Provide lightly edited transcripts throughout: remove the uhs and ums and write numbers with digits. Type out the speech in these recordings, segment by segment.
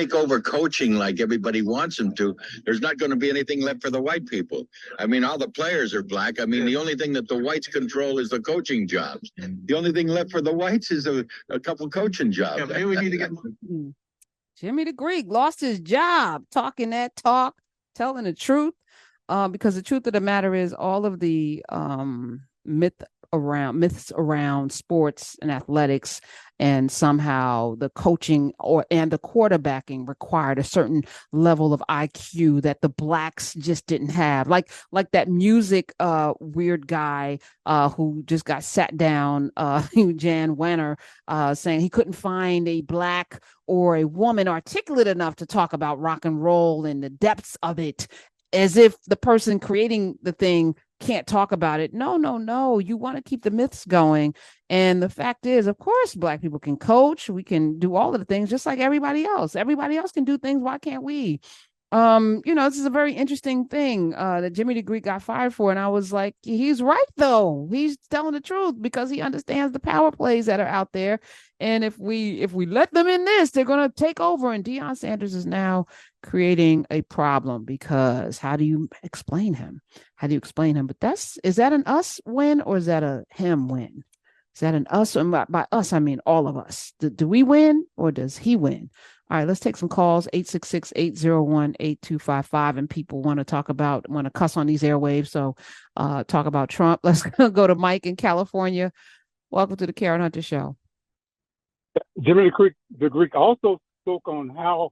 take over coaching like everybody wants them to, there's not going to be anything left for the white people. I mean, all the players are black. I mean, the only thing that the whites control is the coaching jobs. The only thing left for the whites is a couple coaching jobs. Yeah, maybe we need to get Jimmy the Greek lost his job talking that talk, telling the truth. Because the truth of the matter is all of the myths around sports and athletics and somehow the coaching and the quarterbacking required a certain level of IQ that the blacks just didn't have. Like that music weird guy who just got sat down, Jan Wenner, saying he couldn't find a black or a woman articulate enough to talk about rock and roll and the depths of it, as if the person creating the thing can't talk about it. No. You want to keep the myths going. And the fact is, of course, black people can coach. We can do all of the things just like everybody else. Everybody else can do things. Why can't we? This is a very interesting thing that Jimmy the Greek got fired for. And I was like, he's right, though. He's telling the truth because he understands the power plays that are out there. And if we let them in this, they're going to take over. And Deion Sanders is now creating a problem because how do you explain him? But is that an us win or is that a him win? Is that an us? And by us, I mean all of us. Do we win or does he win? All right, let's take some calls, 866-801-8255. And people want to cuss on these airwaves. So talk about Trump. Let's go to Mike in California. Welcome to the Karen Hunter Show. Jimmy the Greek also spoke on how.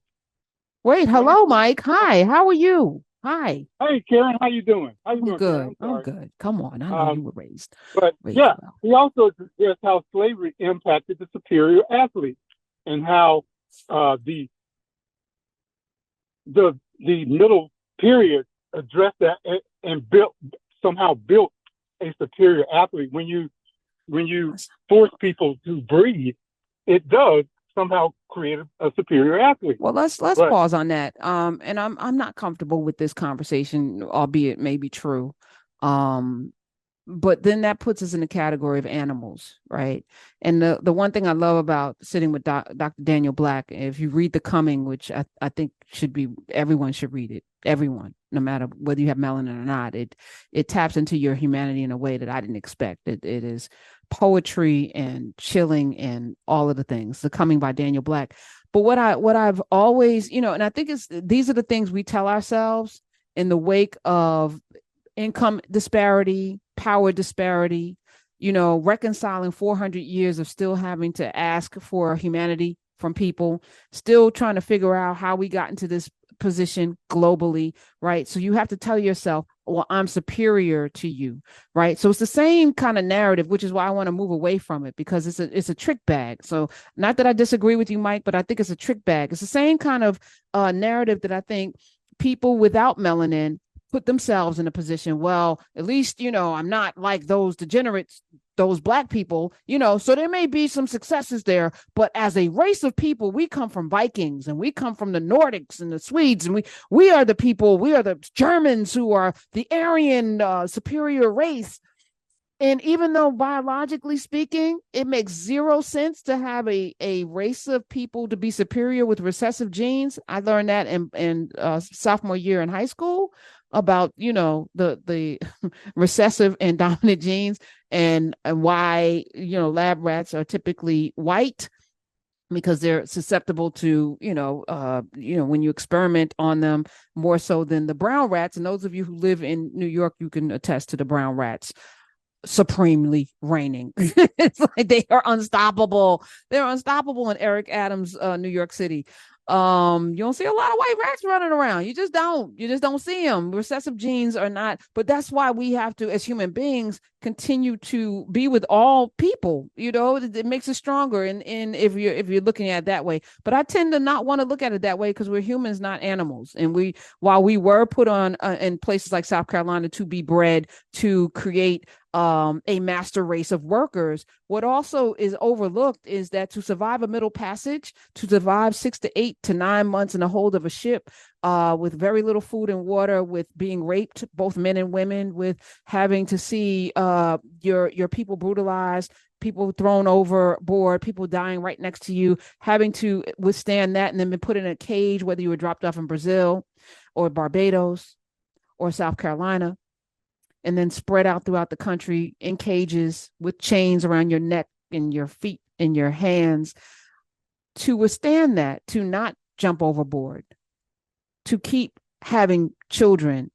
Wait, hello, Mike. Hi, how are you? Hi. Hey, Karen, how you doing? I'm good. I'm good. Come on, I know you were raised. But yeah, well. He also addressed how slavery impacted the superior athlete and how the middle period addressed that and built a superior athlete. When you force people to breed, it does somehow create a superior athlete. Well, let's pause on that. And I'm not comfortable with this conversation, albeit it may be true. But then that puts us in the category of animals, right? And the one thing I love about sitting with Dr. Daniel Black, if you read The Coming, which I think everyone should read it, everyone, no matter whether you have melanin or not, it taps into your humanity in a way that I didn't expect. It is poetry and chilling and all of the things. The Coming by Daniel Black. But what I've always, and I think these are the things we tell ourselves in the wake of income disparity, power disparity, reconciling 400 years of still having to ask for humanity from people, still trying to figure out how we got into this position globally, right? So you have to tell yourself, well, I'm superior to you, right? So it's the same kind of narrative, which is why I want to move away from it, because it's a trick bag. So not that I disagree with you, Mike, but I think it's a trick bag. It's the same kind of narrative that I think people without melanin put themselves in a position, well, at least, I'm not like those degenerates, those black people, so there may be some successes there, but as a race of people, we come from Vikings and we come from the Nordics and the Swedes, and we are the people, we are the Germans who are the Aryan superior race. And even though biologically speaking, it makes zero sense to have a race of people to be superior with recessive genes. I learned that in sophomore year in high school about, the recessive and dominant genes and why, lab rats are typically white because they're susceptible to, when you experiment on them more so than the brown rats. And those of you who live in New York, you can attest to the brown rats supremely reigning. It's like they are unstoppable. They're unstoppable in Eric Adams, New York City. You don't see a lot of white rats running around. You just don't see them. Recessive genes are not, but that's why we have to, as human beings, continue to be with all people. It makes us stronger. And if you're looking at it that way, but I tend to not want to look at it that way because we're humans, not animals. And while we were put on in places like South Carolina to be bred to create a master race of workers, what also is overlooked is that to survive a middle passage, to survive 6 to 8 to 9 months in the hold of a ship, with very little food and water, with being raped, both men and women, with having to see your people brutalized, people thrown overboard, people dying right next to you, having to withstand that and then be put in a cage, whether you were dropped off in Brazil or Barbados or South Carolina, and then spread out throughout the country in cages with chains around your neck and your feet and your hands, to withstand that, to not jump overboard, to keep having children,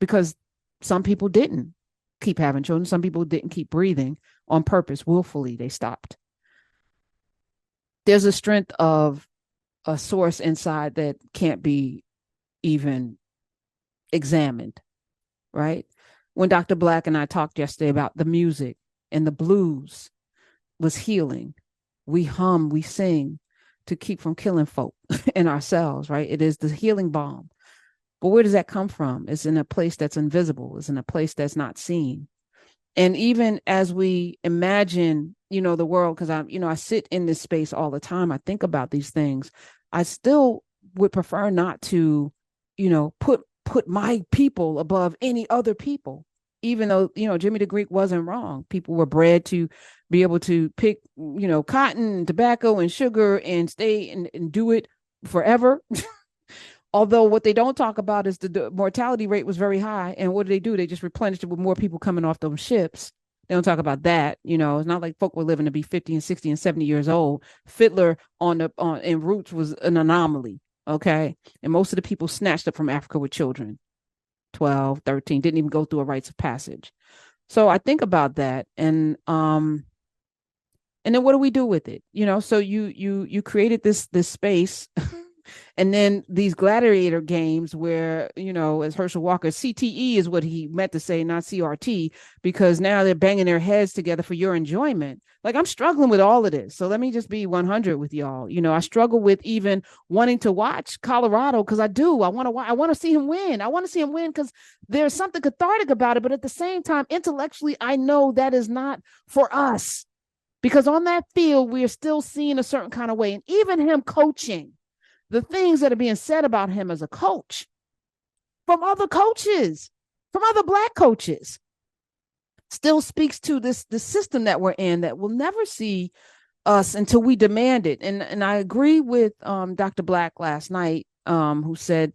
because some people didn't keep having children. Some people didn't keep breathing on purpose, willfully. They stopped. There's a strength of a source inside that can't be even examined, right? When Dr. Black and I talked yesterday about the music and the blues was healing, we hum, we sing to keep from killing folk and ourselves, right? It is the healing balm. But where does that come from? It's in a place that's invisible. It's in a place that's not seen. And even as we imagine, the world, because I sit in this space all the time, I think about these things. I still would prefer not to, put my people above any other people, even though, Jimmy the Greek wasn't wrong. People were bred to be able to pick, cotton and tobacco and sugar and stay and do it forever. Although what they don't talk about is the mortality rate was very high. And what do? They just replenished it with more people coming off those ships. They don't talk about that. It's not like folk were living to be 50 and 60 and 70 years old. Fiddler in Roots was an anomaly. Okay. And most of the people snatched up from Africa with children, 12, 13, didn't even go through a rites of passage. So I think about that. And then what do we do with it? So you created this space and then these gladiator games where, as Herschel Walker, CTE is what he meant to say, not CRT, because now they're banging their heads together for your enjoyment. Like, I'm struggling with all of this. So let me just be 100 with y'all. I struggle with even wanting to watch Colorado, because I do. I want to see him win. I want to see him win because there's something cathartic about it. But at the same time, intellectually, I know that is not for us, because on that field, we are still seeing a certain kind of way. And even him coaching, the things that are being said about him as a coach from other coaches, from other Black coaches, still speaks to the system that we're in, that will never see us until we demand it. And I agree with Dr. Black last night, who said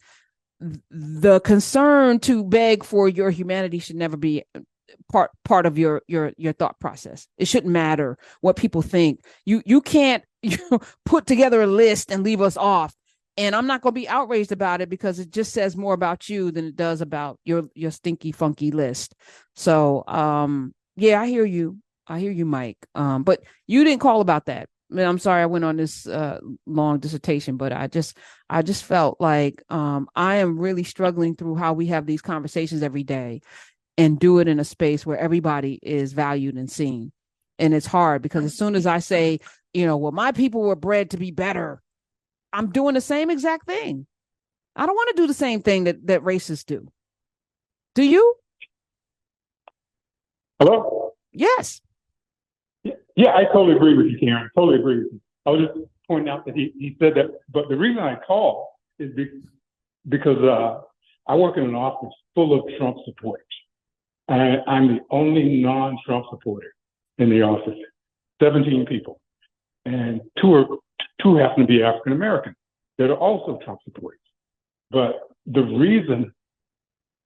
the concern to beg for your humanity should never be part of your thought process. It shouldn't matter what people think. You can't put together a list and leave us off. And I'm not going to be outraged about it, because it just says more about you than it does about your stinky, funky list. So, yeah, I hear you. Mike. But you didn't call about that. I mean, I'm sorry I went on this long dissertation, but I just felt like I am really struggling through how we have these conversations every day and do it in a space where everybody is valued and seen. And it's hard, because as soon as I say, well, my people were bred to be better, I'm doing the same exact thing. I don't want to do the same thing that racists do. Do you? Hello? Yes. Yeah, I totally agree with you, Karen. Totally agree with you. I was just pointing out that he said that, but the reason I called is because I work in an office full of Trump supporters. And I'm the only non-Trump supporter in the office, 17 people. And two happen to be African American that are also Trump supporters. But the reason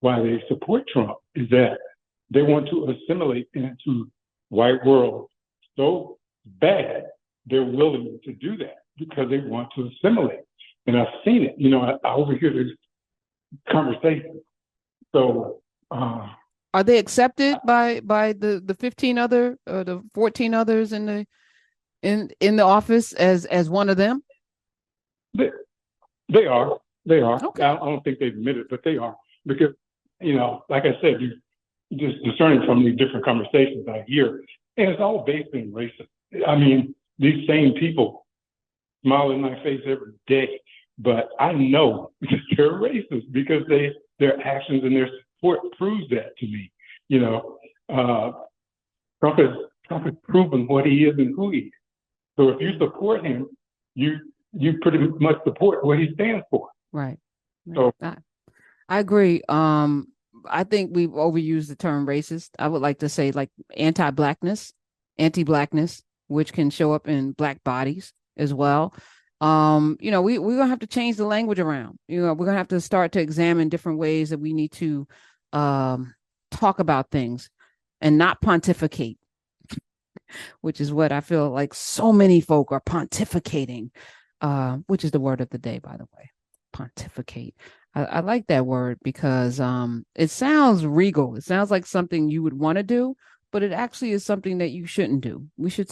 why they support Trump is that they want to assimilate into white world so bad they're willing to do that because they want to assimilate. And I've seen it. I overhear this conversation. So are they accepted by the 15 other the 14 others in the office as one of them? They are. Okay. I don't think they admit it, but they are, because like I said, you just discerning from these different conversations I hear, and it's all based in racism. I mean, these same people smile in my face every day, but I know they're racist because their actions and their support proves that to me. Trump has proven what he is and who he is. So if you support him, you pretty much support what he stands for. Right. So I agree. I think we've overused the term racist. I would like to say like anti-Blackness, anti-blackness, which can show up in Black bodies as well. We're gonna have to change the language around. We're gonna have to start to examine different ways that we need to talk about things and not pontificate, which is what I feel like so many folk are pontificating, which is the word of the day, by the way, pontificate. I like that word because it sounds regal. It sounds like something you would want to do, but it actually is something that you shouldn't do. We should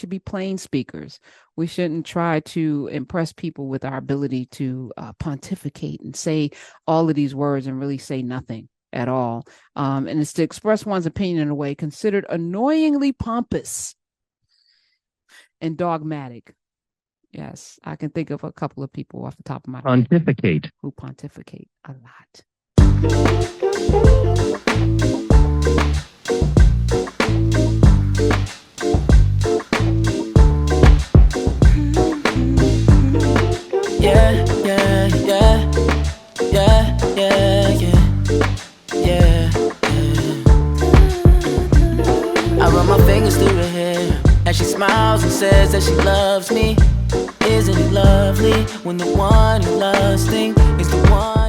be plain speakers. We shouldn't try to impress people with our ability to pontificate and say all of these words and really say nothing at all. And it's to express one's opinion in a way considered annoyingly pompous and dogmatic. Yes, I can think of a couple of people off the top of my head who pontificate a lot. I run my fingers through her hair as she smiles and says that she loves me. Isn't it lovely when the one you're lusting is the one